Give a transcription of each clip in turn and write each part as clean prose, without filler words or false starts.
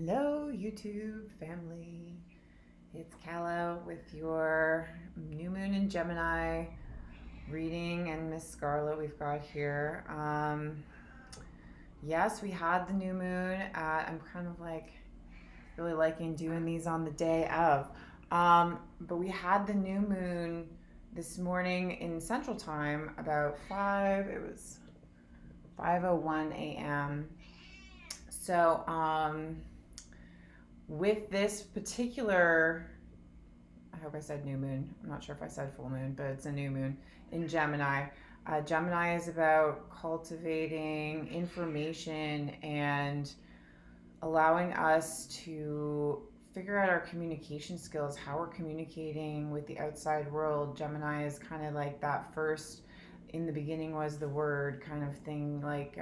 Hello, YouTube family. It's Calla with your new moon in Gemini reading, and Miss Scarlet we've got here. Yes, we had the new moon. I'm kind of like really liking doing these on the day of. But we had the new moon this morning in Central Time about 5, it was 5:01 a.m. So, with this particular, I hope I said new moon. I'm not sure if I said full moon, but it's a new moon in Gemini. Gemini is about cultivating information and allowing us to figure out our communication skills, how we're communicating with the outside world. Gemini is kind of like that first, in the beginning was the word kind of thing, like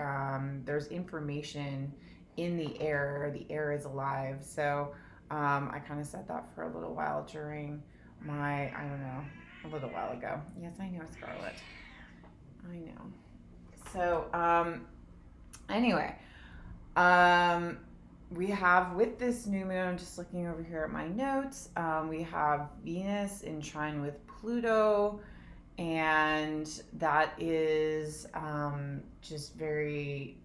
there's information in the air is alive. So I kind of said that for a little while during my, I don't know, a little while ago. Yes, I know, Scarlett. I know. So anyway, we have with this new moon, I'm just looking over here at my notes, we have Venus in trine with Pluto, and that is just very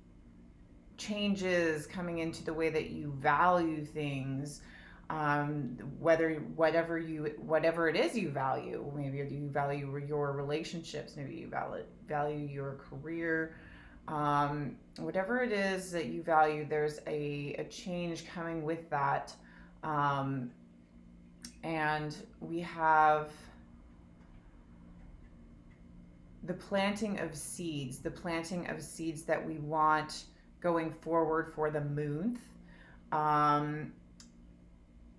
changes coming into the way that you value things, whatever it is you value. Maybe you value your relationships, maybe you value your career, whatever it is that you value, there's a change coming with that. And we have the planting of seeds that we want going forward for the month.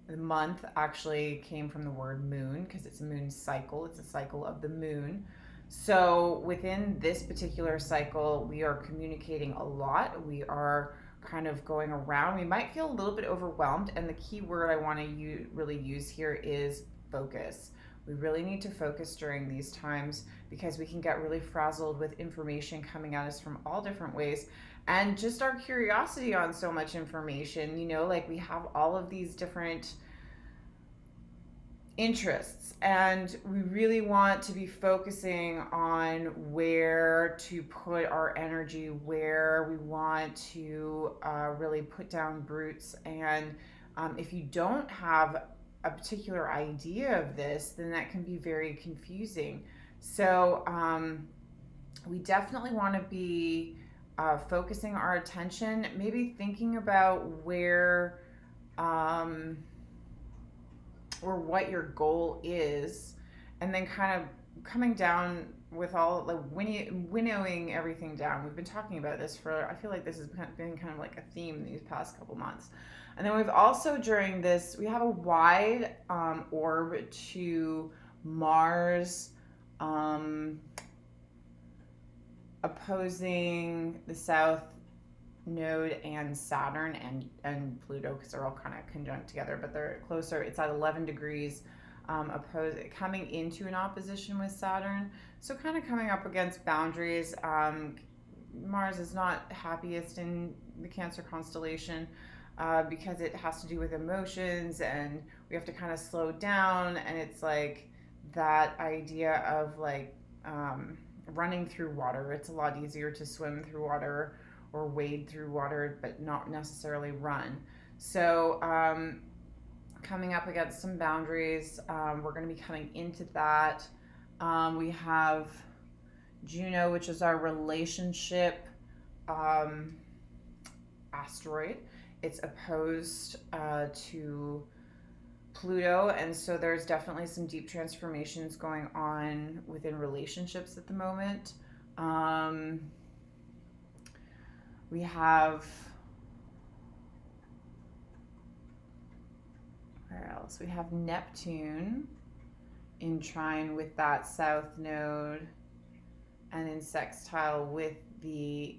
The month actually came from the word moon because it's a moon cycle. It's a cycle of the moon. So within this particular cycle, we are communicating a lot. We are kind of going around. We might feel a little bit overwhelmed. And the key word I want to really use here is focus. We really need to focus during these times because we can get really frazzled with information coming at us from all different ways. And just our curiosity on so much information, like we have all of these different interests, and we really want to be focusing on where to put our energy, where we want to really put down roots. And if you don't have a particular idea of this, then that can be very confusing. So we definitely want to be focusing our attention, maybe thinking about where or what your goal is, and then kind of coming down with all like winnowing everything down. We've been talking about this I feel like this has been kind of like a theme these past couple months. And then we've also, during this, we have a wide orb to Mars opposing the South Node and Saturn and Pluto, because they're all kind of conjunct together, but they're closer. It's at 11 degrees coming into an opposition with Saturn. So kind of coming up against boundaries. Mars is not happiest in the Cancer constellation because it has to do with emotions, and we have to kind of slow down. And it's like that idea of like running through water. It's a lot easier to swim through water or wade through water, but not necessarily run. So coming up against some boundaries, we're going to be coming into that. We have Juno, which is our relationship asteroid. It's opposed to Pluto, and so there's definitely some deep transformations going on within relationships at the moment. We have, where else? We have Neptune in trine with that South Node and in sextile with the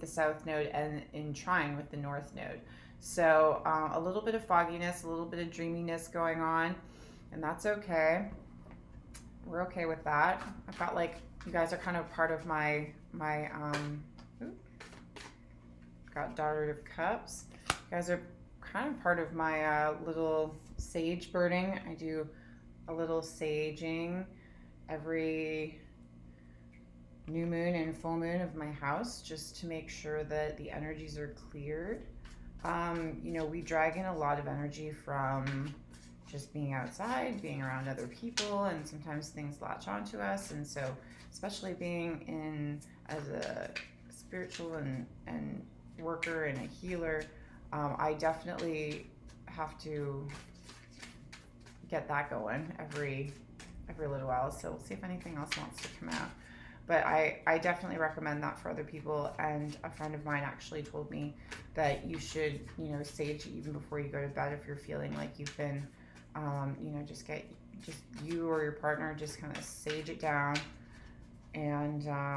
South Node and in trine with the North Node. So a little bit of fogginess, a little bit of dreaminess going on, and that's okay. We're okay with that. I felt like you guys are kind of part of my got Daughter of Cups. You guys are kind of part of my little sage birding. I do a little saging every new moon and full moon of my house, just to make sure that the energies are cleared. You know, we drag in a lot of energy from just being outside, being around other people, and sometimes things latch onto us. And so, especially being in as a spiritual and worker and a healer, I definitely have to get that going every little while. So we'll see if anything else wants to come out. But I definitely recommend that for other people. And a friend of mine actually told me that you should, you know, sage even before you go to bed if you're feeling like you've been, you know, just you or your partner just kind of sage it down. And I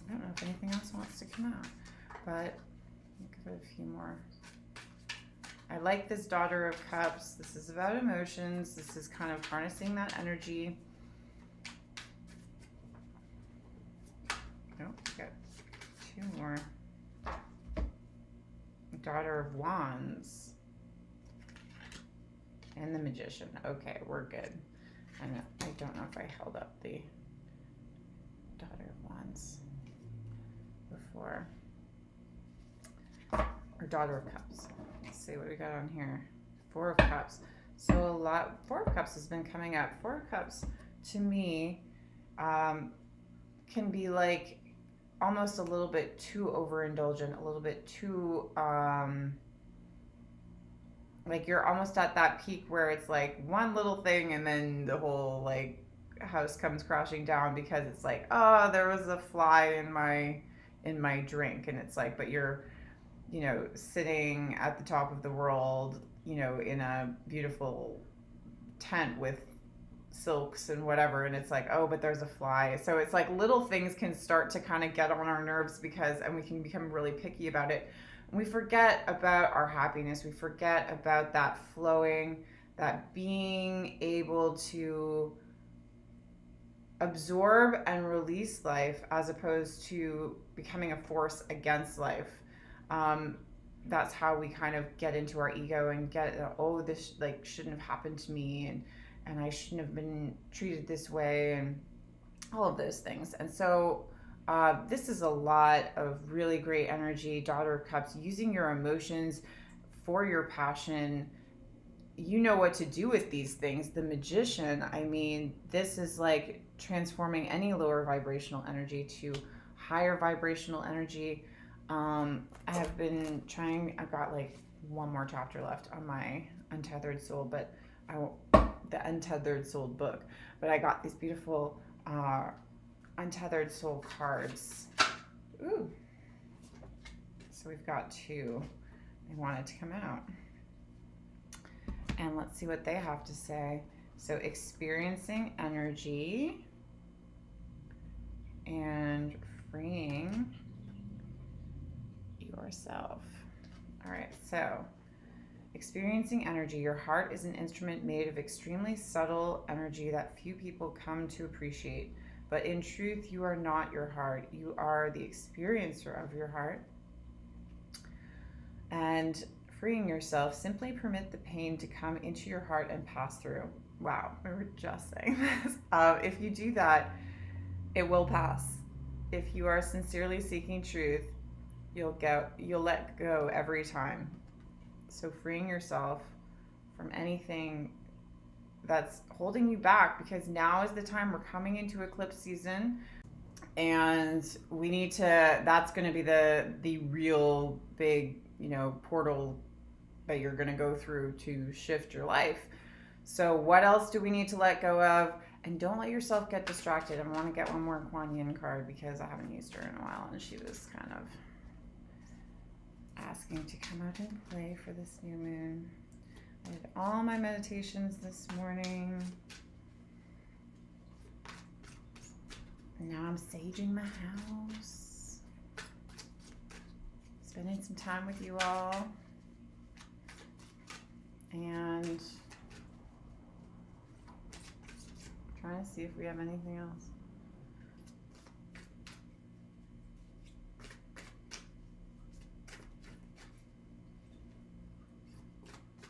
don't know if anything else wants to come out, but give it a few more. I like this Daughter of Cups. This is about emotions. This is kind of harnessing that energy. Oh, got two more. Daughter of Wands. And the Magician. Okay, we're good. I don't know if I held up the Daughter of Wands before. Or Daughter of Cups. Let's see what we got on here. Four of Cups. So Four of Cups has been coming up. Four of Cups, to me, can be like almost a little bit too overindulgent, a little bit too, like you're almost at that peak where it's like one little thing and then the whole like house comes crashing down because it's like, oh, there was a fly in my drink. And it's like, but you're, you know, sitting at the top of the world, you know, in a beautiful tent with silks and whatever, and it's like, oh, but there's a fly. So it's like little things can start to kind of get on our nerves and we can become really picky about it. And we forget about our happiness. We forget about that flowing, that being able to absorb and release life as opposed to becoming a force against life. That's how we kind of get into our ego and get, oh, this like shouldn't have happened to me, and I shouldn't have been treated this way, and all of those things. And so this is a lot of really great energy. Daughter of Cups, using your emotions for your passion. You know what to do with these things. The Magician, I mean, this is like transforming any lower vibrational energy to higher vibrational energy. I have been trying, I've got like one more chapter left on my Untethered Soul, but the Untethered Soul book, but I got these beautiful Untethered Soul cards. Ooh. So we've got two. They wanted to come out. And let's see what they have to say. So experiencing energy and freeing yourself. All right, so experiencing energy. Your heart is an instrument made of extremely subtle energy that few people come to appreciate. But in truth, you are not your heart. You are the experiencer of your heart. And freeing yourself, simply permit the pain to come into your heart and pass through. Wow, we were just saying this. If you do that, it will pass. If you are sincerely seeking truth, you'll let go every time. So freeing yourself from anything that's holding you back, because now is the time. We're coming into eclipse season, and we need to, that's going to be the real big, you know, portal that you're going to go through to shift your life. So what else do we need to let go of? And don't let yourself get distracted. I want to get one more Kuan Yin card because I haven't used her in a while, and she was kind of asking to come out and play for this new moon. I did all my meditations this morning. And now I'm saging my house. Spending some time with you all. And trying to see if we have anything else.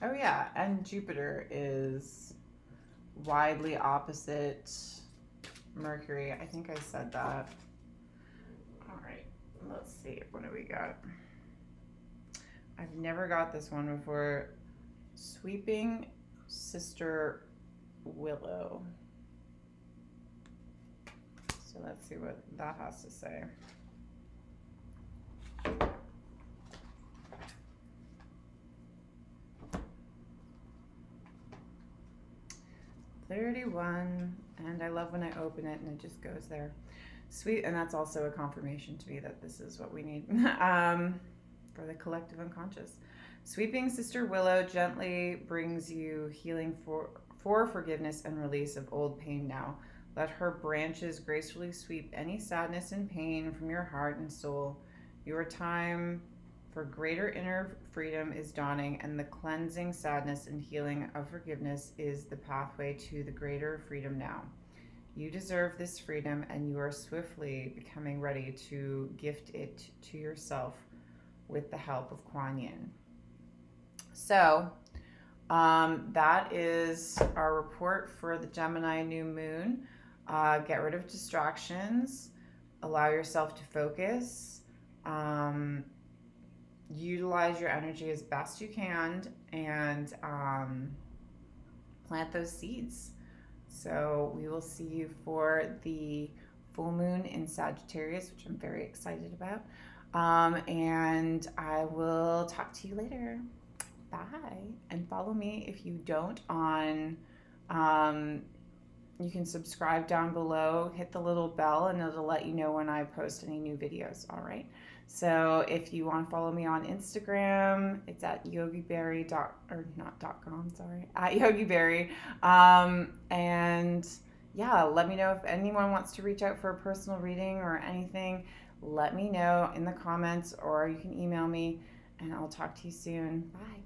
Oh yeah, and Jupiter is widely opposite Mercury. I think I said that. All right, let's see. What do we got? I've never got this one before. Sweeping Sister Willow. So let's see what that has to say. $31, and I love when I open it and it just goes there. Sweet, and that's also a confirmation to me that this is what we need for the collective unconscious. Sweeping Sister Willow gently brings you healing for forgiveness and release of old pain now. Let her branches gracefully sweep any sadness and pain from your heart and soul. Your time for greater inner freedom is dawning, and the cleansing sadness and healing of forgiveness is the pathway to the greater freedom now. You deserve this freedom, and you are swiftly becoming ready to gift it to yourself with the help of Kuan Yin. So, that is our report for the Gemini new moon. Get rid of distractions, allow yourself to focus, utilize your energy as best you can, and plant those seeds. So we will see you for the full moon in Sagittarius, which I'm very excited about. And I will talk to you later. Bye. And follow me if you don't on, you can subscribe down below, hit the little bell, and it'll let you know when I post any new videos. All right. So if you want to follow me on Instagram, it's at yogiberry at yogiberry. And yeah, let me know if anyone wants to reach out for a personal reading or anything. Let me know in the comments, or you can email me, and I'll talk to you soon. Bye.